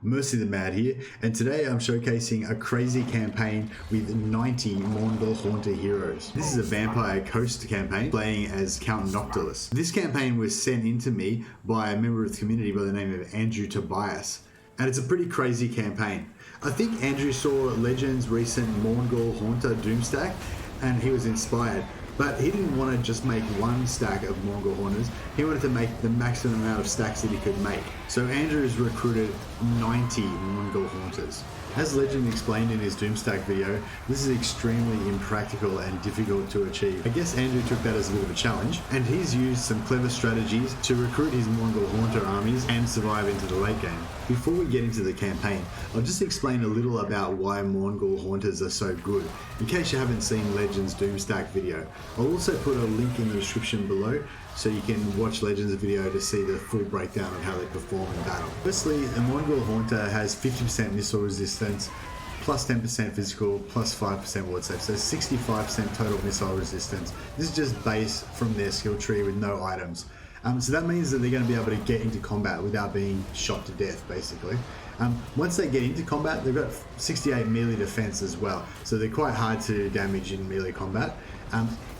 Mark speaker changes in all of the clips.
Speaker 1: Mercy the Mad here, and today I'm showcasing a crazy campaign with 90 Mourngul Haunter heroes. This is a Vampire Coast campaign playing as Count Noctilus. This campaign was sent in to me by a member of the community by the name of Andrew Tobias, and it's a pretty crazy campaign. I think Andrew saw Legend's recent Mourngul Haunter Doomstack and he was inspired. But he didn't want to just make one stack of Mourngul Haunters, he wanted to make the maximum amount of stacks that he could make. So Andrew's recruited 90 Mourngul Haunters. As Legend explained in his Doomstack video, this is extremely impractical and difficult to achieve. I guess Andrew took that as a bit of a challenge, and he's used some clever strategies to recruit his Mourngul Haunter armies and survive into the late game. Before we get into the campaign, I'll just explain a little about why Mourngul Haunters are so good, in case you haven't seen Legend's Doomstack video. I'll also put a link in the description below so you can watch Legend's video to see the full breakdown of how they perform in battle. Firstly, a Mourngul Haunter has 50% missile resistance, plus 10% physical, plus 5% ward save, so 65% total missile resistance. This is just base from their skill tree with no items. So that means that they're going to be able to get into combat without being shot to death, basically. Once they get into combat, they've got 68 melee defense as well, so they're quite hard to damage in melee combat.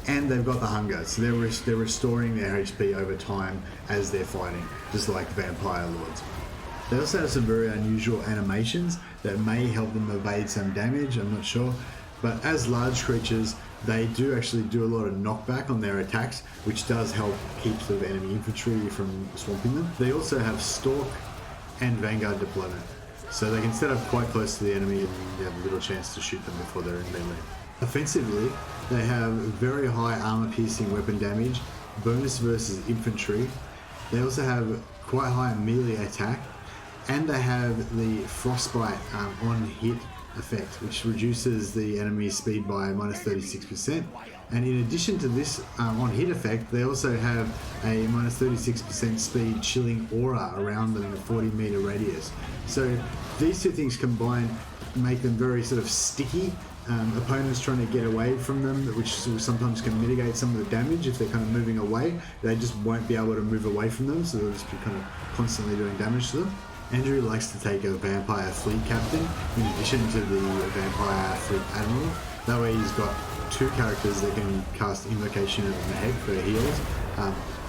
Speaker 1: And they've got the hunger, so they're restoring their HP over time as they're fighting, just like vampire lords. They also have some very unusual animations that may help them evade some damage, I'm not sure. But as large creatures, they do actually do a lot of knockback on their attacks, which does help keep sort of enemy infantry from swamping them. They also have Stalk and Vanguard deployment, so they can set up quite close to the enemy and they have little chance to shoot them before they're in melee. Offensively, they have very high armor-piercing weapon damage, bonus versus infantry. They also have quite high melee attack, and they have the frostbite on-hit effect, which reduces the enemy's speed by minus 36%. And in addition to this on-hit effect, they also have a minus 36% speed chilling aura around them in a 40-meter radius. So these two things combined make them very sort of sticky. Opponents trying to get away from them, which sometimes can mitigate some of the damage if they're kind of moving away. They just won't be able to move away from them, so they'll just be kind of constantly doing damage to them. Andrew likes to take a Vampire Fleet Captain in addition to the Vampire Fleet Admiral. That way he's got two characters that can cast Invocation of the Head for heals,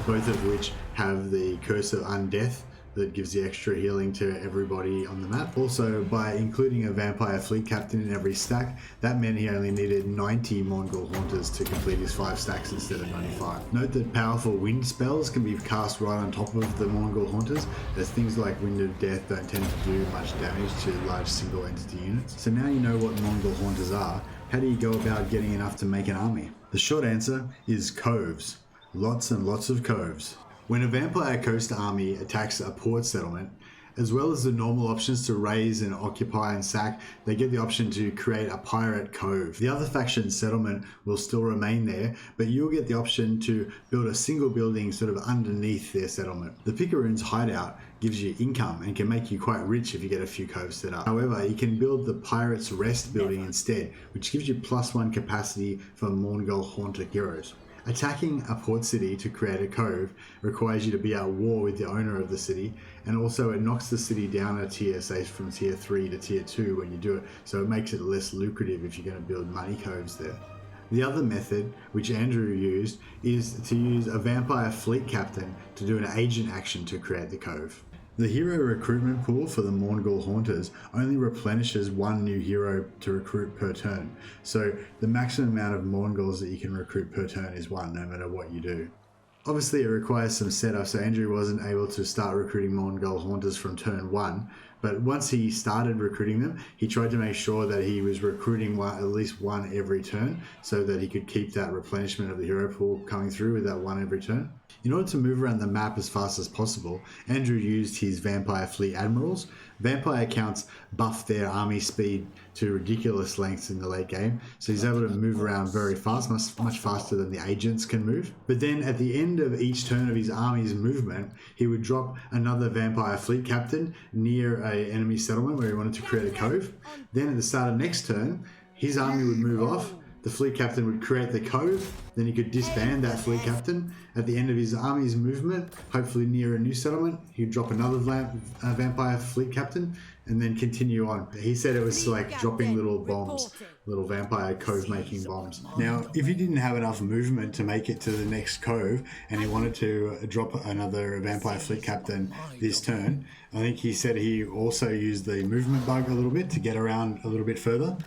Speaker 1: both of which have the Curse of Undeath that gives the extra healing to everybody on the map. Also, by including a Vampire Fleet Captain in every stack, that meant he only needed 90 Mourngul Haunters to complete his 5 stacks instead of 95. Note that powerful wind spells can be cast right on top of the Mourngul Haunters, as things like Wind of Death don't tend to do much damage to large single entity units. So now you know what Mourngul Haunters are, how do you go about getting enough to make an army? The short answer is coves. Lots and lots of coves. When a Vampire Coast army attacks a port settlement, as well as the normal options to raise and occupy and sack, they get the option to create a Pirate Cove. The other faction's settlement will still remain there, but you'll get the option to build a single building sort of underneath their settlement. The Picaroon's hideout gives you income and can make you quite rich if you get a few coves set up. However, you can build the Pirate's Rest building instead, which gives you +1 capacity for Mourngul Haunter heroes. Attacking a port city to create a cove requires you to be at war with the owner of the city, and also it knocks the city down a tier, say from tier 3 to tier 2 when you do it, so it makes it less lucrative if you're going to build money coves there. The other method, which Andrew used, is to use a Vampire Fleet Captain to do an agent action to create the cove. The hero recruitment pool for the Mourngul Haunters only replenishes 1 new hero to recruit per turn, so the maximum amount of Mournguls that you can recruit per turn is 1, no matter what you do. Obviously it requires some setup, so Andrew wasn't able to start recruiting Mourngul Haunters from turn 1, but once he started recruiting them, he tried to make sure that he was recruiting at least 1 every turn, so that he could keep that replenishment of the hero pool coming through with that 1 every turn. In order to move around the map as fast as possible, Andrew used his Vampire Fleet Admirals. Vampire counts buff their army speed to ridiculous lengths in the late game, so he's able to move around very fast, much faster than the agents can move. But then at the end of each turn of his army's movement, he would drop another Vampire Fleet Captain near an enemy settlement where he wanted to create a cove. Then at the start of next turn, his army would move off, the fleet captain would create the cove, then he could disband that fleet captain. At the end of his army's movement, hopefully near a new settlement, he'd drop another vampire fleet captain and then continue on. He said it was like dropping little bombs, little vampire cove making bombs. Now, if he didn't have enough movement to make it to the next cove and he wanted to drop another vampire fleet captain this turn, I think he said he also used the movement bug a little bit to get around a little bit further.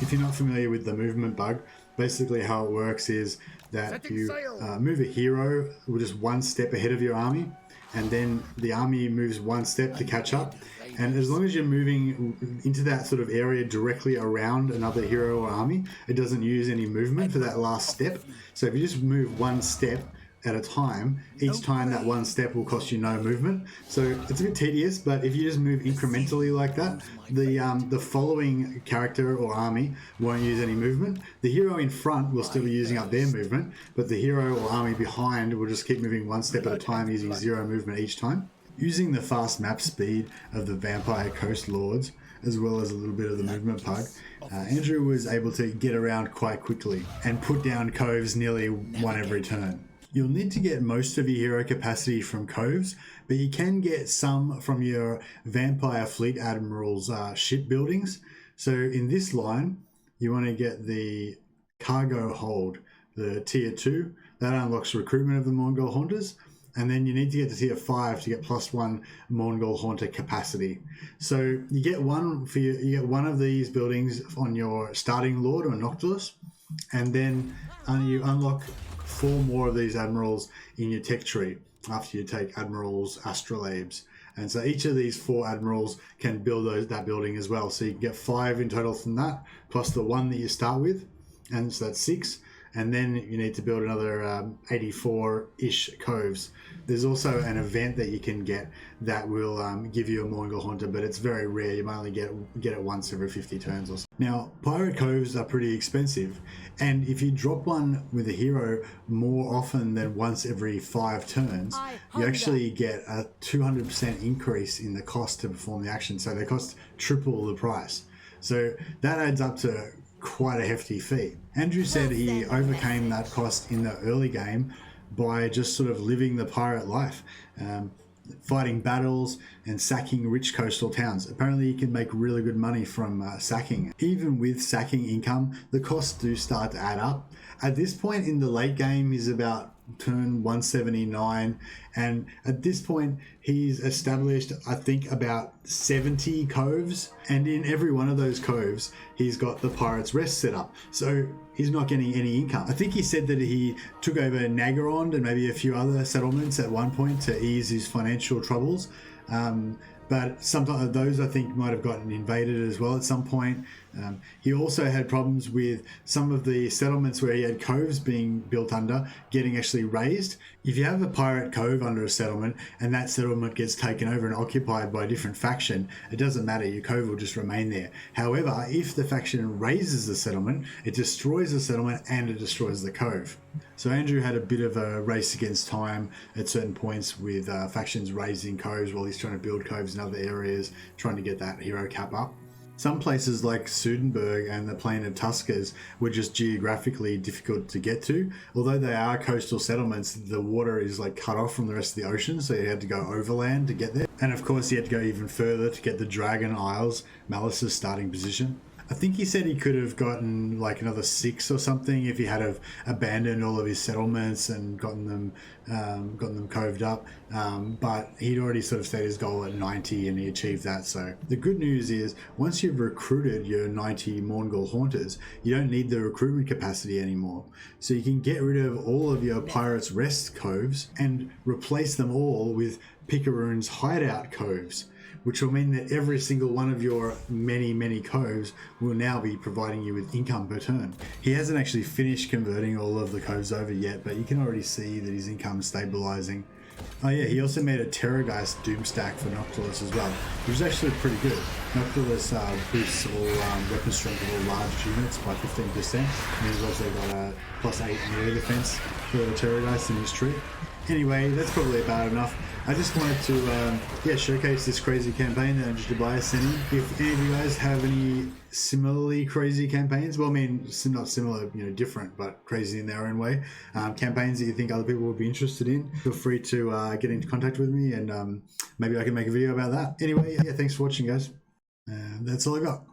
Speaker 1: If you're not familiar with the movement bug, basically how it works is that you move a hero just one step ahead of your army, and then the army moves one step to catch up. And as long as you're moving into that sort of area directly around another hero or army, it doesn't use any movement for that last step. So if you just move one step at a time, each time that one step will cost you no movement. So it's a bit tedious, but if you just move incrementally like that, the following character or army won't use any movement. The hero in front will still be using up their movement, but the hero or army behind will just keep moving one step at a time using 0 movement each time. Using the fast map speed of the Vampire Coast Lords, as well as a little bit of the movement bug, Andrew was able to get around quite quickly and put down coves nearly one every turn. You'll need to get most of your hero capacity from coves, but you can get some from your Vampire Fleet Admiral's shipbuildings. So in this line, you want to get the cargo hold, the tier 2. That unlocks recruitment of the Mourngul Haunters. And then you need to get to tier 5 to get +1 Mourngul Haunter capacity. So you get one for you get one of these buildings on your starting lord or Noctilus, and then you unlock 4 more of these admirals in your tech tree after you take admirals astrolabes. And so each of these 4 admirals can build that building as well. So you can get 5 in total from that, plus the 1 that you start with, and so that's 6. And then you need to build another 84-ish coves. There's also an event that you can get that will give you a Mourngul Haunter, but it's very rare. You might only get it once every 50 turns or so. Now, Pirate Coves are pretty expensive, and if you drop one with a hero more often than once every 5 turns, you actually get a 200% increase in the cost to perform the action. So they cost triple the price. So that adds up to quite a hefty fee. Andrew said he overcame that cost in the early game by just sort of living the pirate life, fighting battles and sacking rich coastal towns. Apparently you can make really good money from sacking. Even with sacking income, the costs do start to add up. At this point in the late game, he's about turn 179, and at this point he's established I think about 70 coves, and in every one of those coves he's got the Pirates Rest set up, so he's not getting any income. I think he said that he took over Nagarond and maybe a few other settlements at one point to ease his financial troubles, but sometimes those I think might have gotten invaded as well at some point. He also had problems with some of the settlements where he had coves being built under getting actually raised. If you have a pirate cove under a settlement and that settlement gets taken over and occupied by a different faction, it doesn't matter, your cove will just remain there. However, if the faction raises the settlement, it destroys the settlement and it destroys the cove. So Andrew had a bit of a race against time at certain points with factions raising coves while he's trying to build coves in other areas, trying to get that hero cap up. Some places like Sudenburg and the plain of Tuskers were just geographically difficult to get to. Although they are coastal settlements, the water is like cut off from the rest of the ocean, so you had to go overland to get there. And of course you had to go even further to get the Dragon Isles, Malice's starting position. I think he said he could have gotten like another 6 or something if he had have abandoned all of his settlements and gotten them coved up, but he'd already sort of set his goal at 90 and he achieved that. So the good news is once you've recruited your 90 Mourngul Haunters, you don't need the recruitment capacity anymore, so you can get rid of all of your Pirates Rest coves and replace them all with Picaroon's Hideout coves, which will mean that every single one of your many coves will now be providing you with income per turn. He hasn't actually finished converting all of the coves over yet, but you can already see that his income is stabilizing. Oh yeah, he also made a Terrorgeist Doomstack for Noctilus as well, which is actually pretty good. Noctilus boosts all weapon strength of all large units by 15%, and he's also got a +8 melee defense for the Terrorgeist in his tree. Anyway, that's probably about enough. I just wanted to showcase this crazy campaign that Andrew Tobias sent in. If any of you guys have any similarly crazy campaigns, well, I mean, not similar, different, but crazy in their own way, campaigns that you think other people would be interested in, feel free to get into contact with me, and maybe I can make a video about that. Anyway, yeah, thanks for watching, guys. That's all I got.